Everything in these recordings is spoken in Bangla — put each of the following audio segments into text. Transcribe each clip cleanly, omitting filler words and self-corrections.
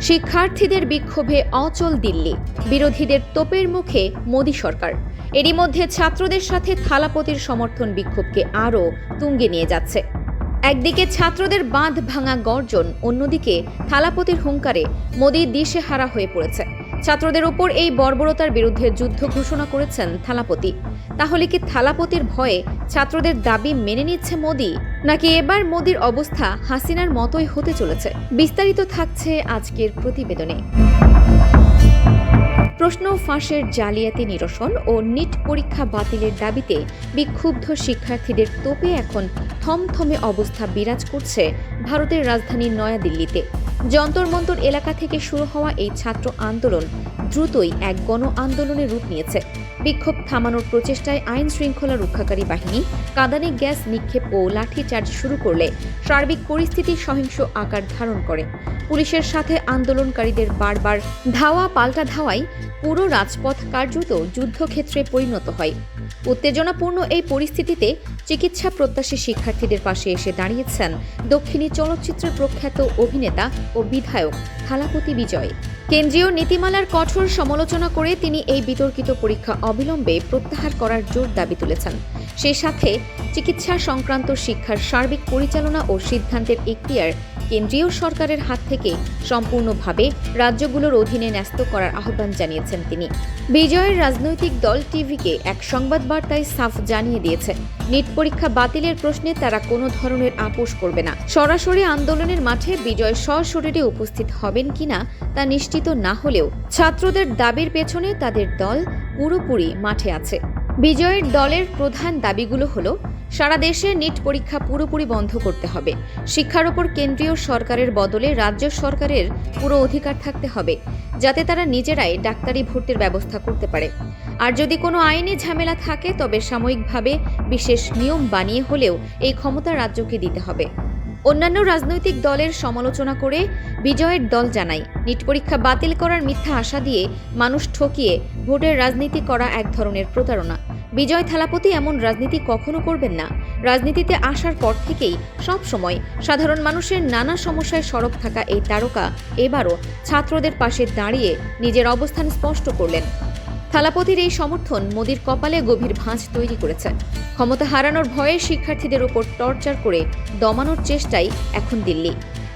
শিক্ষার্থীদের বিক্ষোভে অচল দিল্লি, বিরোধীদের তোপের মুখে মোদী সরকার। এরই মধ্যে ছাত্রদের সাথে থালাপতির সমর্থন বিক্ষোভকে আরও তুঙ্গে নিয়ে যাচ্ছে। একদিকে ছাত্রদের বাঁধ ভাঙা গর্জন, অন্যদিকে থালাপতির হুঙ্কারে মোদী দিশেহারা হয়ে পড়েছে। ছাত্রদের ওপর এই বর্বরতার বিরুদ্ধে যুদ্ধ ঘোষণা করেছেন থালাপতি। তাহলে কি থালাপতির ভয়ে ছাত্রদের দাবি মেনে নিচ্ছে মোদী, নাকি এবার মোদীর অবস্থা হাসিনার মতোই হতে চলেছে? বিস্তারিত থাকছে আজকের প্রতিবেদনে। প্রশ্ন ফাঁসের জালিয়াতি নিরসন ও নিট পরীক্ষা বাতিলের দাবিতে বিক্ষুব্ধ শিক্ষার্থীদের তোপে এখন থমথমে অবস্থা বিরাজ করছে ভারতের রাজধানী নয়াদিল্লিতে। যন্তর মন্তর এলাকা থেকে শুরু হওয়া এই ছাত্র আন্দোলন দ্রুতই এক গণ আন্দোলনের রূপ নিয়েছে। বিক্ষোভ থামানোর প্রচেষ্টায় আইন শৃঙ্খলা রক্ষাকারী বাহিনী কাঁদানে গ্যাস নিক্ষেপ ও লাঠিচার্জ শুরু করলে সার্বিক পরিস্থিতি সহিংস আকার ধারণ করে। পুলিশের সাথে আন্দোলনকারীদের বারবার ধাওয়া পাল্টা ধাওয়ায় পুরো রাজপথ কার্যত যুদ্ধক্ষেত্রে পরিণত হয়। উত্তেজনাপূর্ণ এই পরিস্থিতিতে চিকিৎসা প্রত্যাশী শিক্ষার্থীদের পাশে এসে দাঁড়িয়েছেন দক্ষিণী চলচ্চিত্রের প্রখ্যাত অভিনেতা ও বিধায়ক থালাপতি বিজয়। কেন্দ্রীয় নীতিমালার কঠোর সমালোচনা করে তিনি এই বিতর্কিত পরীক্ষা অবিলম্বে প্রত্যাহার করার জোর দাবি তুলেছেন। সেই সাথে চিকিৎসা সংক্রান্ত শিক্ষার সার্বিক পরিচালনা ও সিদ্ধান্তের এখতিয়ার কেন্দ্রীয় সরকারের হাত থেকে সম্পূর্ণভাবে রাজ্যগুলোর অধীনে ন্যস্ত করার আহ্বান জানিয়েছেন তিনি। বিজয়ের রাজনৈতিক দল টিভিকে এক সংবাদ বার্তায় সাফ জানিয়ে দিয়েছে, নিট পরীক্ষা বাতিলের প্রশ্নে তারা কোনো ধরনের আপোষ করবে না। সরাসরি আন্দোলনের মাঠে বিজয় সশরীরে উপস্থিত হবেন কিনা তা নিশ্চিত না হলেও ছাত্রদের দাবির পেছনে তাদের দল পুরোপুরি মাঠে আছে। বিজয়ের দলের প্রধান দাবিগুলো হলো, সারা দেশে নিট পরীক্ষা পুরোপুরি বন্ধ করতে হবে, শিক্ষার ওপর কেন্দ্রীয় সরকারের বদলে রাজ্য সরকারের পুরো অধিকার থাকতে হবে, যাতে তারা নিজেরাই ডাক্তারি ভর্তির ব্যবস্থা করতে পারে। আর যদি কোনো আইনি ঝামেলা থাকে তবে সাময়িকভাবে বিশেষ নিয়ম বানিয়ে হলেও এই ক্ষমতা রাজ্যকে দিতে হবে। অন্যান্য রাজনৈতিক দলের সমালোচনা করে বিজয়ের দল জানায়, নিট পরীক্ষা বাতিল করার মিথ্যা আশা দিয়ে মানুষ ঠকিয়ে ভোটের রাজনীতি করা এক ধরনের প্রতারণা। বিজয় থালাপতি এমন রাজনীতি কখনো করবেন না। রাজনীতিতে আসার পর থেকেই সব সময় সাধারণ মানুষের নানা সমস্যায় সরব থাকা এই তারকা এবারও ছাত্রদের পাশে দাঁড়িয়ে নিজের অবস্থান স্পষ্ট করলেন। থালাপতির এই সমর্থন মোদীর কপালে গভীর ভাঁজ তৈরি করেছে। ক্ষমতা হারানোর ভয়ে শিক্ষার্থীদের উপর টর্চার করে দমানোর চেষ্টাই এখন দিল্লি।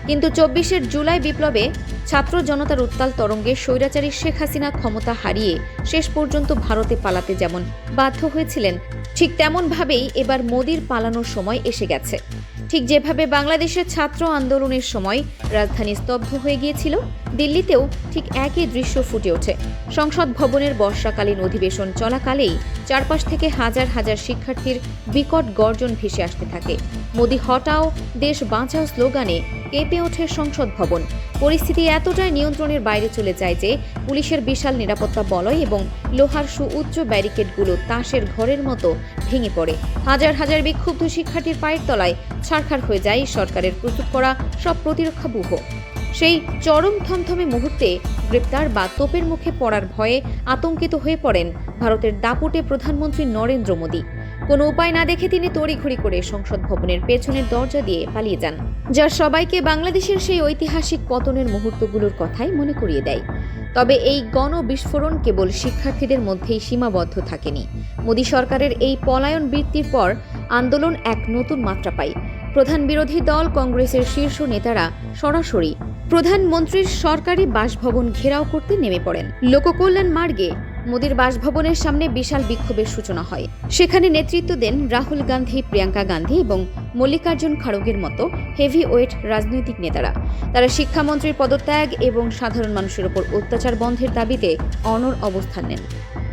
কিন্তু ২৪ জুলাই বিপ্লবে ছাত্র জনতার উত্তাল তরঙ্গে স্বৈরাচারী শেখ হাসিনা ক্ষমতা হারিয়ে শেষ পর্যন্ত ভারতে পালাতে যেমন বাধ্য হয়েছিলেন, ঠিক তেমনভাবেই এবার মোদীর পালানোর সময় এসে গেছে। ঠিক যেভাবে বাংলাদেশের ছাত্র আন্দোলনের সময় রাজধানী স্তব্ধ হয়ে গিয়েছিল, দিল্লিতেও ঠিক একই দৃশ্য ফুটে ওঠে। সংসদ ভবনের বর্ষাকালীন অধিবেশন চলাকালেই চারপাশ থেকে হাজার হাজার শিক্ষার্থীর বিকট গর্জন ভেসে আসতে থাকে। মোদি হটাও, দেশ বাঁচাও স্লোগানে কেঁপে ওঠে সংসদ ভবন। পরিস্থিতি এতটাই নিয়ন্ত্রণের বাইরে চলে যায় যে পুলিশের বিশাল নিরাপত্তা বলয় এবং লোহার সুউচ্চ ব্যারিকেডগুলো তাসের ঘরের মতো ভেঙে পড়ে। হাজার হাজার বিক্ষুব্ধ শিক্ষার্থীর পায়ের তলায় ছারখার হয়ে যায় সরকারের প্রস্তুত করা সব প্রতিরক্ষা ব্যূহ। সেই চরম থমথমে মুহূর্তে গ্রেপ্তার বা তোপের মুখে পড়ার ভয়ে আতঙ্কিত হয়ে পড়েন ভারতের দাপুটে প্রধানমন্ত্রী নরেন্দ্র মোদী। কোনো উপায় না দেখে তিনি তড়িঘড়ি করে সংসদ ভবনের পেছনের দরজা দিয়ে পালিয়ে যান, যা সবাইকে বাংলাদেশের সেই ঐতিহাসিক পতনের মুহূর্তগুলোর কথাই মনে করিয়ে দেয়। তবে এই গণ বিস্ফোরণ কেবল শিক্ষার্থীদের মধ্যেই সীমাবদ্ধ থাকেনি। মোদী সরকারের এই পলায়ন বৃত্তির পর আন্দোলন এক নতুন মাত্রা পায়। প্রধান বিরোধী দল কংগ্রেসের শীর্ষ নেতারা সরাসরি প্রধানমন্ত্রীর সরকারি বাসভবন ঘেরাও করতে নেমে পড়েন। লোককল্যাণ মার্গে মোদীর বাসভবনের সামনে বিশাল বিক্ষোভের সূচনা হয়। সেখানে নেতৃত্ব দেন রাহুল গান্ধী, প্রিয়াঙ্কা গান্ধী এবং মল্লিকার্জুন খাড়গের মতো হেভিওয়েট রাজনৈতিক নেতারা। তারা শিক্ষামন্ত্রীর পদত্যাগ এবং সাধারণ মানুষের উপর অত্যাচার বন্ধের দাবিতে অনড় অবস্থান নেন।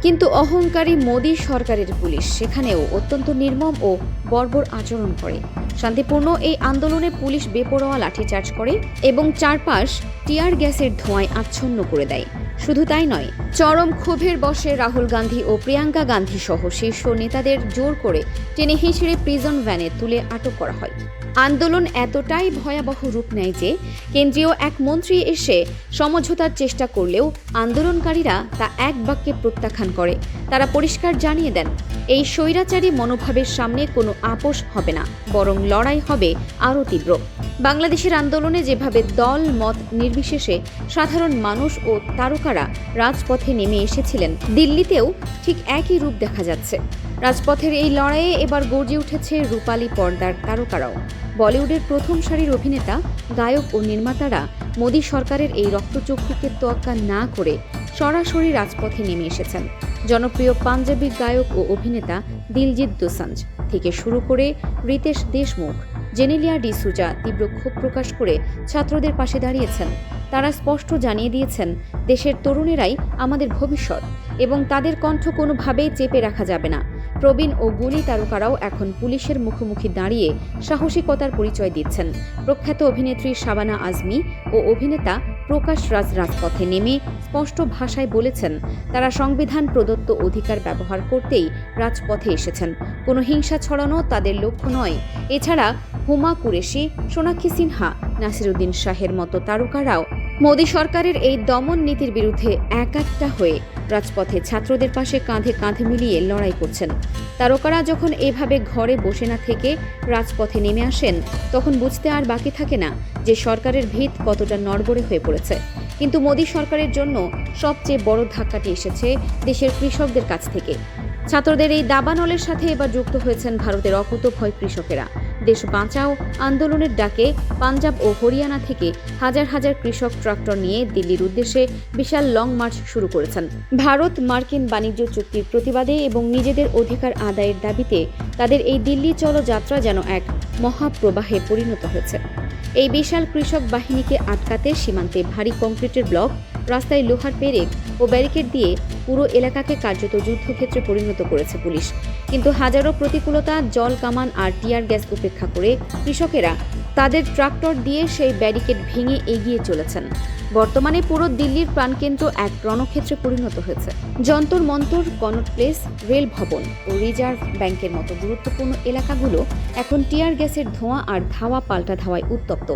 কিন্তু অহংকারী মোদী সরকারের পুলিশ সেখানেও অত্যন্ত নির্মম ও বর্বর আচরণ করে। শান্তিপূর্ণ এই আন্দোলনে পুলিশ বেপরোয়া লাঠিচার্জ করে এবং চারপাশ টিয়ার গ্যাসের ধোঁয়ায় আচ্ছন্ন করে দেয়। শুধু তাই নয়, চরম ক্ষোভের বশে রাহুল গান্ধী ও প্রিয়াঙ্কা গান্ধী সহ শীর্ষ নেতাদের জোর করে টেনে হিঁচড়ে প্রিজন ভ্যানে তুলে আটক করা হয়। আন্দোলন এতটাই ভয়াবহ রূপ নেয় যে কেন্দ্রীয় এক মন্ত্রী এসে সমঝোতার চেষ্টা করলেও আন্দোলনকারীরা তা এক বাক্যে প্রত্যাখ্যান করে। তারা পরিষ্কার জানিয়ে দেন, এই স্বৈরাচারী মনোভাবের সামনে কোনো আপোষ হবে না, বরং লড়াই হবে আরও তীব্র। বাংলাদেশের আন্দোলনে যেভাবে দল মত নির্বিশেষে সাধারণ মানুষ ও তারকারা রাজপথে নেমে এসেছিলেন, দিল্লিতেও ঠিক একই রূপ দেখা যাচ্ছে। রাজপথের এই লড়াইয়ে এবার গর্জে উঠেছে রূপালী পর্দার তারকারাও। বলিউডের প্রথম সারির অভিনেতা, গায়ক ও নির্মাতারা মোদী সরকারের এই রক্তচক্ষুকে তোয়াক্কা না করে সরাসরি রাজপথে নেমে এসেছেন। জনপ্রিয় পাঞ্জাবি গায়ক ও অভিনেতা দিলজিৎ দোসাঞ্জ থেকে শুরু করে রিতেশ দেশমুখ, জেনেলিয়া ডিসুজা তীব্র ক্ষোভ প্রকাশ করে ছাত্রদের পাশে দাঁড়িয়েছেন। তারা স্পষ্ট জানিয়ে দিয়েছেন, দেশের তরুণেরাই আমাদের ভবিষ্যৎ এবং তাদের কণ্ঠ কোনোভাবেই চেপে রাখা যাবে না। প্রবীণ ও গুণী তারকারাও এখন পুলিশের মুখোমুখি দাঁড়িয়ে সাহসিকতার পরিচয় দিচ্ছেন। প্রখ্যাত অভিনেত্রী শাবানা আজমি ও অভিনেতা প্রকাশ রাজ রাজপথে নেমে স্পষ্ট ভাষায় বলেছেন, তারা সংবিধান প্রদত্ত অধিকার ব্যবহার করতেই রাজপথে এসেছেন। কোনো হিংসা ছড়ানো তাদের লক্ষ্য নয়। এছাড়া হুমা কুরেশি, সোনাক্ষী সিনহা, নাসিরুদ্দিন শাহের মতো তারকারাও মোদী সরকারের এই দমন নীতির বিরুদ্ধে একাট্টা হয়ে রাজপথে ছাত্রদের পাশে কাঁধে কাঁধে মিলিয়ে লড়াই করছেন। তারকারা যখন এভাবে ঘরে বসে না থেকে রাজপথে নেমে আসেন, তখন বুঝতে আর বাকি থাকে না যে সরকারের ভিত কতটা নড়বড়ে হয়ে পড়েছে। কিন্তু মোদী সরকারের জন্য সবচেয়ে বড় ধাক্কাটি এসেছে দেশের কৃষকদের কাছ থেকে। ছাত্রদের এই দাবানলের সাথে এবার যুক্ত হয়েছেন ভারতের অকুতোভয় কৃষকেরা। দেশ বাঁচাও আন্দোলনের ডাকে পাঞ্জাব ও হরিয়ানা থেকে হাজার হাজার কৃষক ট্রাক্টর নিয়ে দিল্লির উদ্দেশ্যে বিশাল লং মার্চ শুরু করেছেন। ভারত মার্কিন বাণিজ্য চুক্তির প্রতিবাদে এবং নিজেদের অধিকার আদায়ের দাবিতে তাদের এই দিল্লি চলো যাত্রা যেন এক মহাপ্রবাহে পরিণত হয়েছে। এই বিশাল কৃষক বাহিনীকে আটকাতে সীমান্তে ভারী কংক্রিটের ব্লক, রাস্তায় লোহার পেরেক ও ব্যারিকেড দিয়ে পুরো এলাকাকে কার্যত যুদ্ধক্ষেত্রে পরিণত করেছে পুলিশ। কিন্তু হাজারো প্রতিকূলতা, জল কামান আর টিয়ার গ্যাস উপেক্ষা করে কৃষকেরা তাদের ট্রাক্টর দিয়ে সেই ব্যারিকেড ভেঙে এগিয়ে চলেছেন। বর্তমানে পুরো দিল্লির প্রাণকেন্দ্র এক রণক্ষেত্রে পরিণত হয়েছে। Jantar Mantar, Connaught place, rail ভবন ও রিজার্ভ ব্যাংকের মতো গুরুত্বপূর্ণ এলাকাগুলো এখন টিয়ার গ্যাসের ধোঁয়া আর ধাওয়া পাল্টা ধাওয়ায় উত্তপ্ত।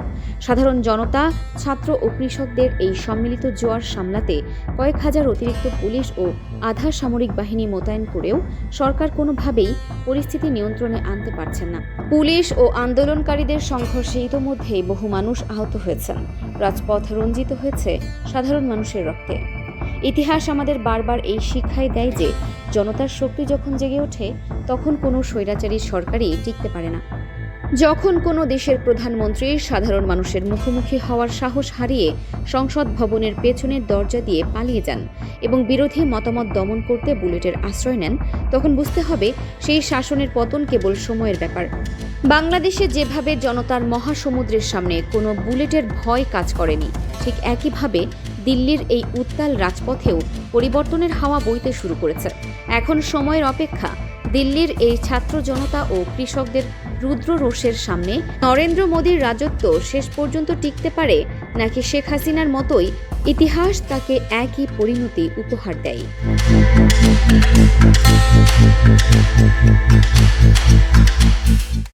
সাধারণ জনতা, ছাত্র ও কৃষকদের এই সম্মিলিত জোয়ার সামলাতে কয়েক হাজার অতিরিক্ত পুলিশ ও আধা সামরিক বাহিনী মোতায়েন করেও সরকার কোনোভাবেই পরিস্থিতি নিয়ন্ত্রণে আনতে পারছেন না। পুলিশ ও আন্দোলনকারীদের সংঘর্ষে ইতোমধ্যেই বহু মানুষ আহত হয়েছেন। রাজপথ রঞ্জিত হয়েছে সাধারণ মানুষের রক্তে। ইতিহাস আমাদের বারবার এই শিক্ষাই দেয় যে জনতার শক্তি যখন জেগে ওঠে, তখন কোনো স্বৈরাচারী সরকারই টিকতে পারে না। যখন কোনো দেশের প্রধানমন্ত্রী সাধারণ মানুষের মুখোমুখি হওয়ার সাহস হারিয়ে সংসদ ভবনের পেছনের দরজা দিয়ে পালিয়ে যান এবং বিরোধী মতামত দমন করতে বুলেটের আশ্রয় নেন, তখন বুঝতে হবে সেই শাসনের পতন কেবল সময়ের ব্যাপার। বাংলাদেশে যেভাবে জনতার মহাসমুদ্রের সামনে কোনো বুলেটের ভয় কাজ করেনি, ঠিক একইভাবে দিল্লির এই উত্তাল রাজপথেও পরিবর্তনের হাওয়া বইতে শুরু করেছে। এখন সময়ের অপেক্ষা দিল্লির এই ছাত্র জনতা ও কৃষকদের রুদ্র রোষের সামনে নরেন্দ্র মোদীর রাজত্ব শেষ পর্যন্ত টিকতে পারে, নাকি শেখ হাসিনার মতোই ইতিহাস তাকে একই পরিণতি উপহার দেয়।